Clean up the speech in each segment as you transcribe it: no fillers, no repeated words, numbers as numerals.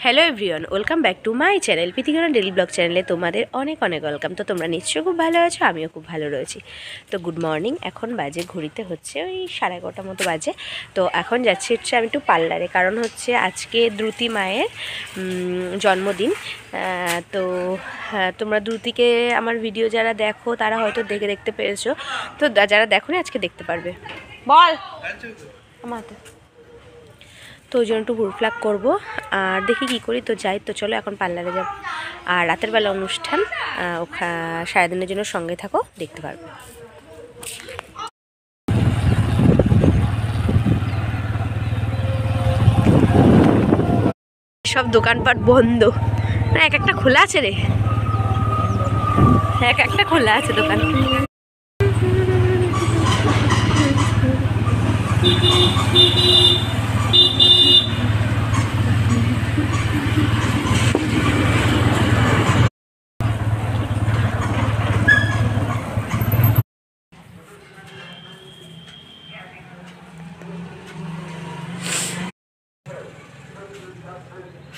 Hello everyone, welcome back to my channel Preetikaran daily vlog চ্যানেলে তোমাদের অনেক অনেক ওয়েলকাম। তো তোমরা নিশ্চয়ই খুব ভালো আছো, আমিও খুব ভালো রয়েছি। তো গুড মর্নিং। এখন বাজে ঘড়িতে হচ্ছে ওই 11:30 মতো বাজে। তো এখন যাচ্ছি আমি একটু পার্লারে, কারণ হচ্ছে আজকে দ্রুতি মায়ের জন্মদিন। তো তোমরা দ্রুতিকে আমার ভিডিও যারা দেখো তারা হয়তো দেখতে পেরেছো, তো যারা দেখো না আজকে দেখতে পারবে। বল আমার হাতে। তো ওই জন্য একটু ঘুরফ্লাক করবো আর দেখি কী করি। তো যাই, তো চলো এখন পার্লারে যাব। আর রাতের বেলা অনুষ্ঠান, সারাদিনের জন্য সঙ্গে থাকো, দেখতে পারবে। সব দোকানপাট বন্ধ না, এক একটা খোলা আছে রে, এক একটা খোলা আছে দোকান।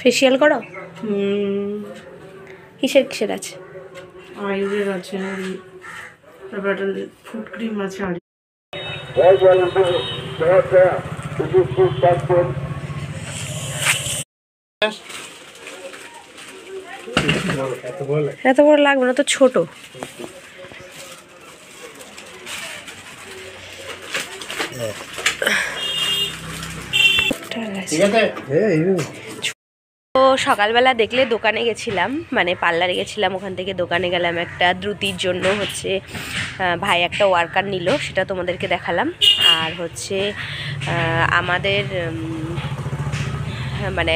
ফেসিয়াল করো? কিসের কিসের আছে? আয়ুর্বেদ আছে, তারপর একটা ফুড ক্রিম আছে। এত বড় লাগবে না তো, ছোট। তো সকালবেলা দেখলে দোকানে গেছিলাম, মানে পার্লারে গেছিলাম, ওখান থেকে দোকানে গেলাম একটা দ্রুতির জন্য হচ্ছে ভাই একটা ওয়ার্কার নিল, সেটা তোমাদেরকে দেখালাম। আর হচ্ছে আমাদের মানে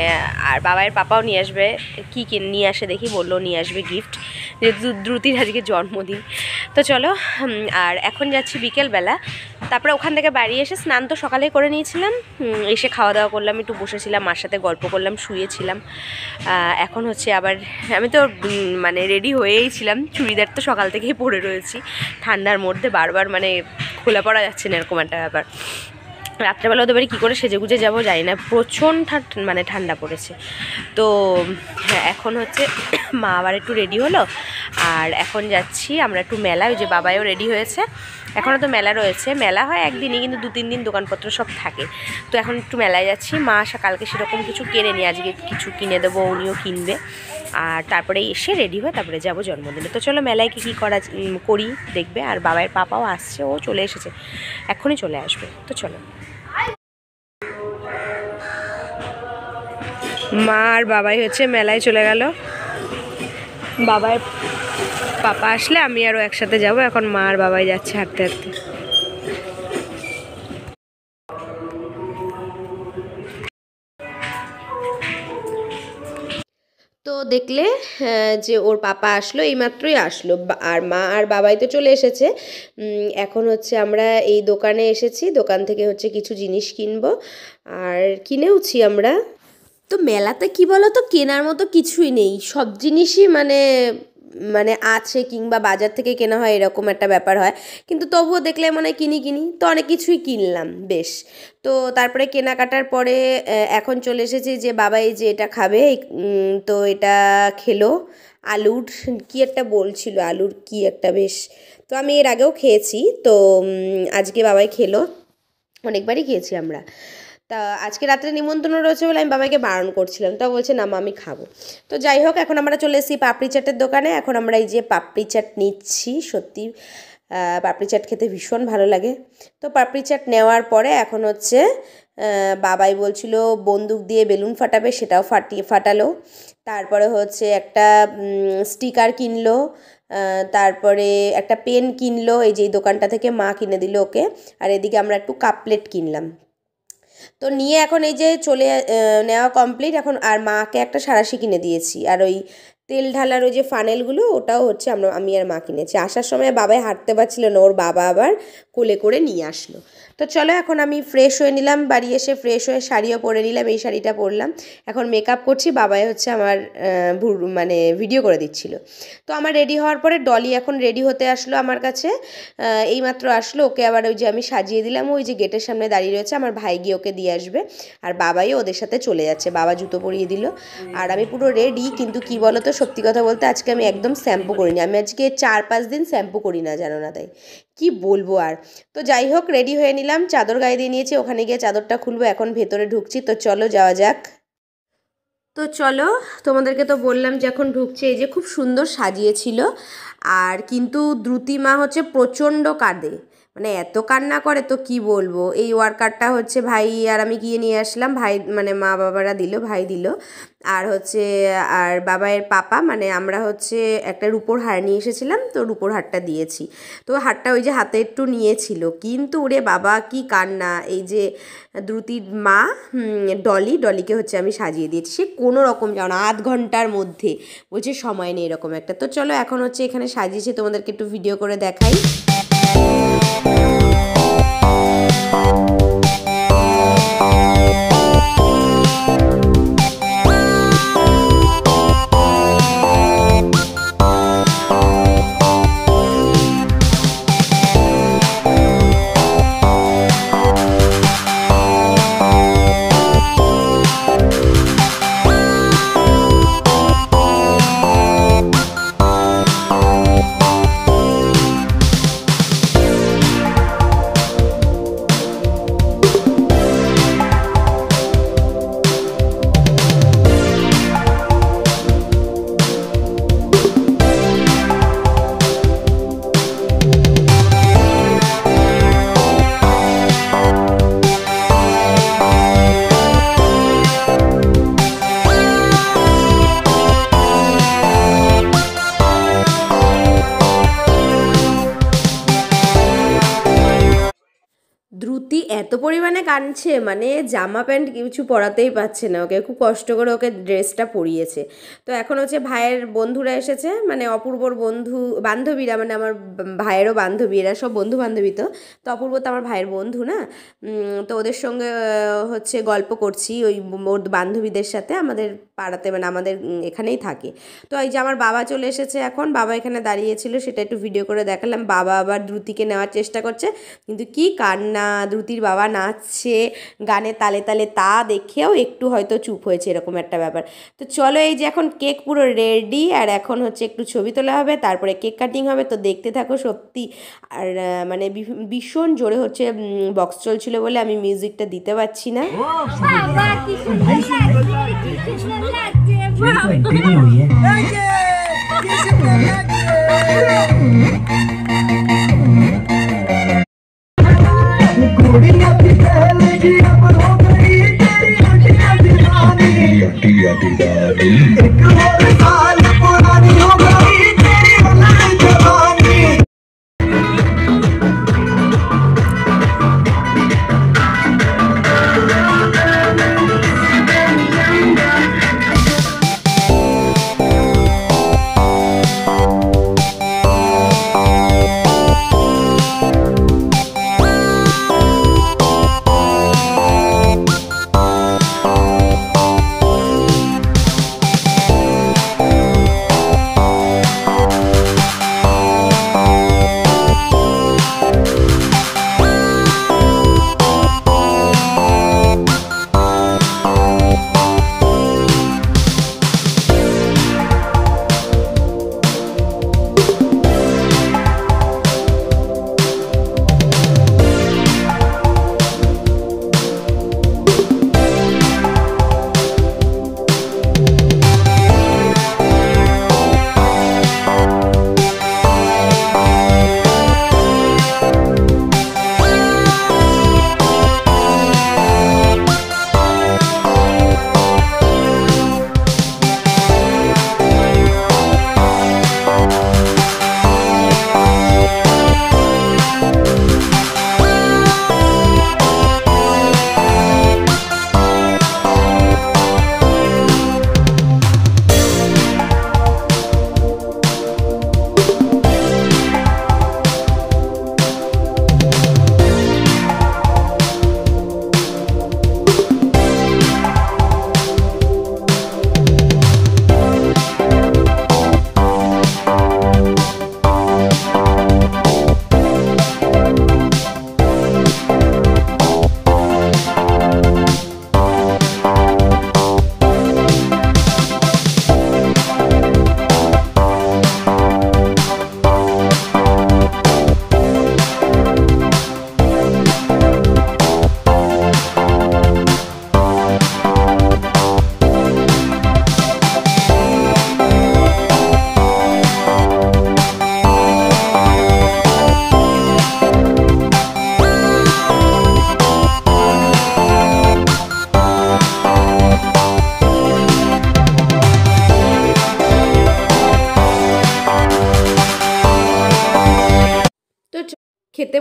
আর বাবার পাপাও নিয়ে আসবে, কী নিয়ে আসে দেখি, বললো নিয়ে আসবে গিফট, যেহেতু দ্রুতির আজকে জন্মদিন। তো চলো, আর এখন যাচ্ছি বিকেলবেলা। তারপরে ওখান থেকে বাড়ি এসে স্নান তো সকালে করে নিয়েছিলাম, এসে খাওয়া দাওয়া করলাম, একটু বসেছিলাম, মার সাথে গল্প করলাম, শুয়েছিলাম। এখন হচ্ছে আবার আমি তো মানে রেডি হয়েই ছিলাম, চুড়িদার তো সকাল থেকেই পরে রয়েছি, ঠান্ডার মধ্যে বারবার মানে খোলা পড়া যাচ্ছে না, এরকম একটা ব্যাপার। রাত্রেবেলা ওদের বাড়ি কী করে সেজে গুজে যাবো জানি না, প্রচণ্ড মানে ঠান্ডা পড়েছে। তো হ্যাঁ, এখন হচ্ছে মা আবার একটু রেডি হলো, আর এখন যাচ্ছি আমরা একটু মেলা, ওই যে বাবাইও রেডি হয়েছে। এখনও তো মেলা রয়েছে, মেলা হয় একদিনই, কিন্তু 2-3 দিন দোকানপত্র সব থাকে। তো এখন একটু মেলায় যাচ্ছি, মা আসা কালকে সেরকম কিছু কেনেনি, আজকে কিছু কিনে দেবো, উনিও কিনবে। আর তারপরে এসে রেডি হয়ে তারপরে যাবো জন্মদিনে। তো চলো মেলায় কী করি দেখবে। আর বাবার পাপাও আসছে, ও চলে এসেছে, এখনই চলে আসবে। তো চলো, মা আর বাবাই হচ্ছে মেলায় চলে গেল। বাবার পাপা আসলে আমি আরও একসাথে যাব। এখন মা আর বাবাই যাচ্ছে হাঁটতে হাঁটতে। তো দেখলে যে ওর পাপা আসলো, এইমাত্রই আসলো, আর মা আর বাবাই তো চলে এসেছে। এখন হচ্ছে আমরা এই দোকানে এসেছি, দোকান থেকে হচ্ছে কিছু জিনিস কিনবো, আর কিনেওছি আমরা। তো মেলাতে কি বলো তো, কেনার মতো কিছুই নেই, সব জিনিসই মানে মানে আছে, কিংবা বাজার থেকে কেনা হয় এরকম একটা ব্যাপার হয়, কিন্তু তবুও দেখলে মনে হয় কিনি কিনি, তো অনেক কিছুই কিনলাম বেশ। তো তারপরে কেনাকাটার পরে এখন চলে এসেছি যে বাবা এই যে এটা খাবে, তো এটা খেলো, আলুর কি একটা বলছিল, আলুর কি একটা বেশ, তো আমি এর আগেও খেয়েছি, তো আজকে বাবাই খেলো, অনেকবারই খেয়েছি আমরা। তা আজকে রাত্রে নিমন্ত্রণ রয়েছে বলে আমি বাবাকে বারণ করছিলাম, তা বলছে না মা আমি খাবো। তো যাই হোক, এখন আমরা চলে এসেছি পাপড়ি চাটের দোকানে। এখন আমরা এই যে পাপড়ি চাট নিচ্ছি, সত্যি পাপড়ি চাট খেতে ভীষণ ভালো লাগে। তো পাপড়ি চাট নেওয়ার পরে এখন হচ্ছে বাবাই বলছিল বন্দুক দিয়ে বেলুন ফাটাবে, সেটাও ফাটালো। তারপরে হচ্ছে একটা স্টিকার কিনলো, তারপরে একটা পেন কিনলো, এই যে এই দোকানটা থেকে মা কিনে দিল ওকে। আর এদিকে আমরা একটু কাপ প্লেট কিনলাম। তো নিয়ে এখন এই যে চলে নেওয়া কমপ্লিট এখন। আর মাকে একটা সাঁড়াশি কিনে দিয়েছি, আর ওই তেল ঢালার ওই যে ফানেলগুলো, ওটাও হচ্ছে আমি আর মা কিনেছি। আসার সময় বাবাই হাঁটতে পারছিল না, ওর বাবা আবার কোলে করে নিয়ে আসলো। তো তো চলো এখন আমি ফ্রেশ হয়ে নিলাম, বাড়ি এসে ফ্রেশ হয়ে শাড়িও পরে নিলাম, এই শাড়িটা পরলাম। এখন মেকআপ করছি, বাবাই হচ্ছে আমার মানে ভিডিও করে দিচ্ছিল। তো আমার রেডি হওয়ার পরে ডলি এখন রেডি হতে আসলো আমার কাছে, এইমাত্র আসলো। ওকে আবার ওই যে আমি সাজিয়ে দিলাম, ওই যে গেটের সামনে দাঁড়িয়ে রয়েছে, আমার ভাই গিয়ে ওকে দিয়ে আসবে। আর বাবাইও ওদের সাথে চলে যাচ্ছে, বাবা জুতো পরিয়ে দিল। আর আমি পুরো রেডি, কিন্তু কি বলো তো, সত্যি কথা বলতে আজকে আমি একদম শ্যাম্পু করিনি। আমি আজকে 4-5 দিন শ্যাম্পু করি না, জানো না, তাই কি বলবো আর। তো যাই হোক, রেডি হয়ে নিলাম, চাদর গায়ে দিয়ে নিয়েছি, ওখানে গিয়ে চাদরটা খুলবো, এখন ভেতরে ঢুকছি। তো চলো যাওয়া যাক। তো চলো, তোমাদেরকে তো বললাম যে এখন ঢুকছে। এই যে খুব সুন্দর সাজিয়েছিল, আর কিন্তু দ্রুতি মা হচ্ছে প্রচণ্ড কাঁদে, মানে এত কান্না করে তো কি বলবো। এই ওয়ার্কারটা হচ্ছে ভাই আর আমি গিয়ে নিয়ে আসলাম, ভাই মানে মা বাবারা দিল, ভাই দিল। আর হচ্ছে আর বাবাইয়ের পাপা মানে আমরা হচ্ছে একটা রূপোর হার নিয়ে এসেছিলাম, তো রূপোর হারটা দিয়েছি। তো হারটা ওই যে হাতে একটু নিয়েছিল, কিন্তু ওরে বাবা কি কান্না। এই যে দ্রুতির মা ডলিকে হচ্ছে আমি সাজিয়ে দিয়েছি, সে কোনো রকম যাও না, আধ ঘন্টার মধ্যে, বলছে সময় নেই এরকম একটা। তো চলো এখন হচ্ছে এখানে সাজিয়েছি, তোমাদেরকে একটু ভিডিও করে দেখাই। দ্রুতি এত পরিমাণে কাঁদছে, মানে জামা প্যান্ট কিছু পরাতেই পারছে না ওকে, খুব কষ্ট করে ওকে ড্রেসটা পরিয়েছে। তো এখন হচ্ছে ভাইয়ের বন্ধুরা এসেছে, মানে অপূর্বর বান্ধবীরা, মানে আমার ভাইয়েরও বান্ধবী, এরা সব বন্ধু বান্ধবী। তো অপূর্ব তো আমার ভাইয়ের বন্ধু না, তো ওদের সঙ্গে হচ্ছে গল্প করছি ওই ওর বান্ধবীদের সাথে, আমাদের পাড়াতে, মানে আমাদের এখানেই থাকে। তো এই যে আমার বাবা চলে এসেছে, এখন বাবা এখানে দাঁড়িয়েছিল, সেটা একটু ভিডিও করে দেখালাম। বাবা আবার দ্রুতিকে নেওয়ার চেষ্টা করছে, কিন্তু কি কান্না, দ্রুতির বাবা নাচছে গানে তালে তালে, তা দেখেও একটু হয়তো চুপ হয়েছে, এরকম একটা ব্যাপার। তো চলো, এই যে এখন কেক পুরো রেডি, আর এখন হচ্ছে একটু ছবি তোলা হবে, তারপরে কেক কাটিং হবে। তো দেখতে থাকো সত্যি। আর মানে ভীষণ জোরে হচ্ছে বক্স চলছিল বলে আমি মিউজিকটা দিতে পারছি না।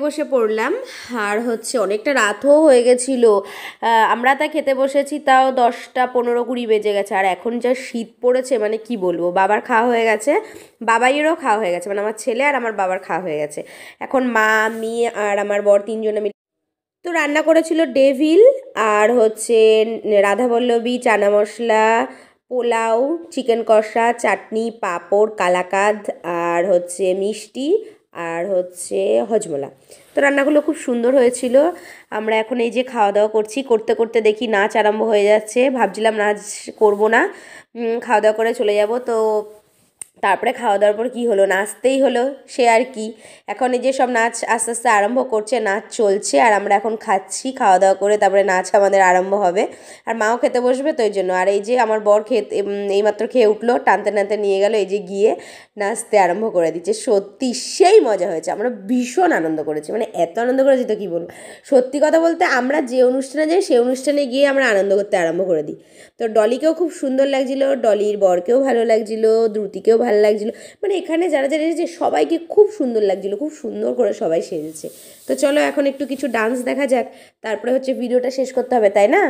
বসে পড়লাম। আর হচ্ছে অনেকটা রাতও হয়ে গেছিলো। আমরা তা খেতে বসেছি তাও 10টা 15-20 বেজে গেছে। আর এখন যা শীত পড়েছে মানে কি বলবো, বাবার খাওয়া হয়ে গেছে, বাবাইয়েরও খাওয়া হয়ে গেছে, মানে আমার ছেলে আর আমার বাবার খাওয়া হয়ে গেছে। এখন মা, আমি আর আমার বর 3জনে মিলে তো রান্না করেছিল ডেভিল, আর হচ্ছে রাধাবল্লভী, চানা মশলা, পোলাও, চিকেন কষা, চাটনি, পাঁপড়, কালাকাঁদ, আর হচ্ছে মিষ্টি, আর হচ্ছে হজমোলা। তো রান্নাগুলো খুব সুন্দর হয়েছিল। আমরা এখন এই যে খাওয়া দাওয়া করছি, করতে করতে দেখি নাচ আরম্ভ হয়ে যাচ্ছে। ভাবছিলাম নাচ করব না, খাওয়া দাওয়া করে চলে যাব। তো তারপরে খাওয়া দাওয়ার পর কী হলো, নাচতেই হলো, সে আর কি। এখন এই যে সব নাচ আস্তে আস্তে আরম্ভ করছে, নাচ চলছে, আর আমরা এখন খাচ্ছি। খাওয়া দাওয়া করে তারপরে নাচ আমাদের আরম্ভ হবে। আর মাও খেতে বসবে, তো এই জন্য। আর এই যে আমার বর এইমাত্র খেয়ে উঠলো, টানতে টানতে নিয়ে গেল, এই যে গিয়ে নাচতে আরম্ভ করে দিচ্ছে। সত্যি সেই মজা হয়েছে, আমরা ভীষণ আনন্দ করেছি, মানে এত আনন্দ করেছি তো কী বলবো। সত্যি কথা বলতে আমরা যে অনুষ্ঠানে যাই সেই অনুষ্ঠানে গিয়ে আমরা আনন্দ করতে আরম্ভ করে দিই। তো ডলিকেও খুব সুন্দর লাগছিলো, ডলির বরকেও ভালো লাগছিলো, দ্রুতিকেও ভালো লাগছিলো, মানে এখানে যারা যারা এসেছে সবাইকে খুব সুন্দর লাগছিলো, খুব সুন্দর করে সবাই সেজেছে। তো চলো এখন একটু কিছু ডান্স দেখা যাক, তারপরে হচ্ছে ভিডিওটা শেষ করতে হবে, তাই না?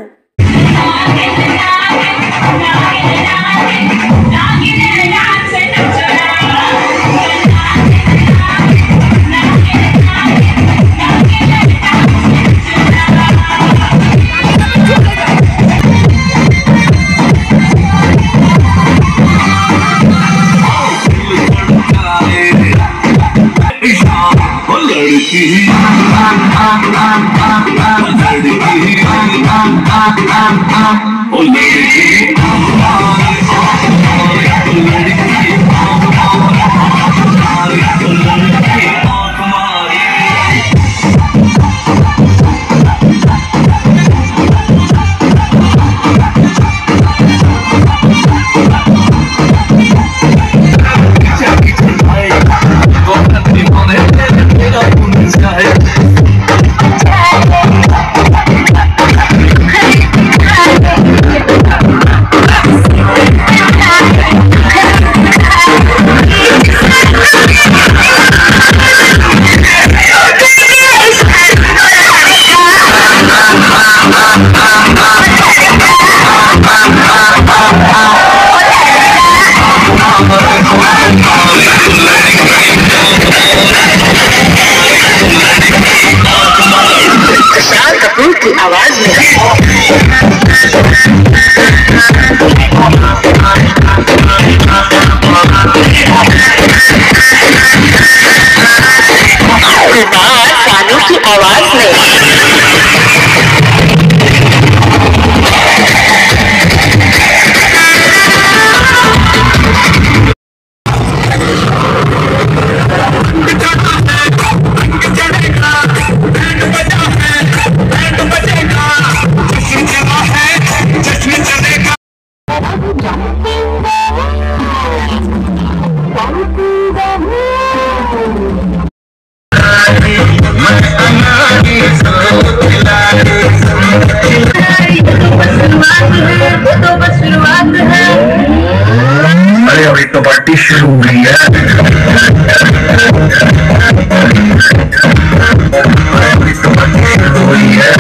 अरे अभी तो पार्टी शुरू हुई है। अभी तो पार्टी शुरू हुई है।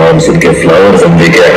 नाम सुन के फ्लावर समझे क्या?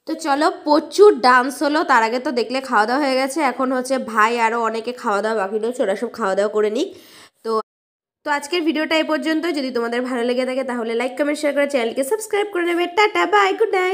তো চলো প্রচুর ডান্স হলো, তার আগে তো দেখলে খাওয়া দাওয়া হয়ে গেছে, এখন হচ্ছে ভাই আরও অনেকে খাওয়া দাওয়া বাকি রয়েছে, ওরা সব খাওয়া দাওয়া করে নিক। তো তো আজকের ভিডিওটা এই পর্যন্ত। যদি তোমাদের ভালো লেগে থাকে তাহলে লাইক কমেন্ট শেয়ার করে চ্যানেলকে সাবস্ক্রাইব করে নেবে। Tata bye, good night.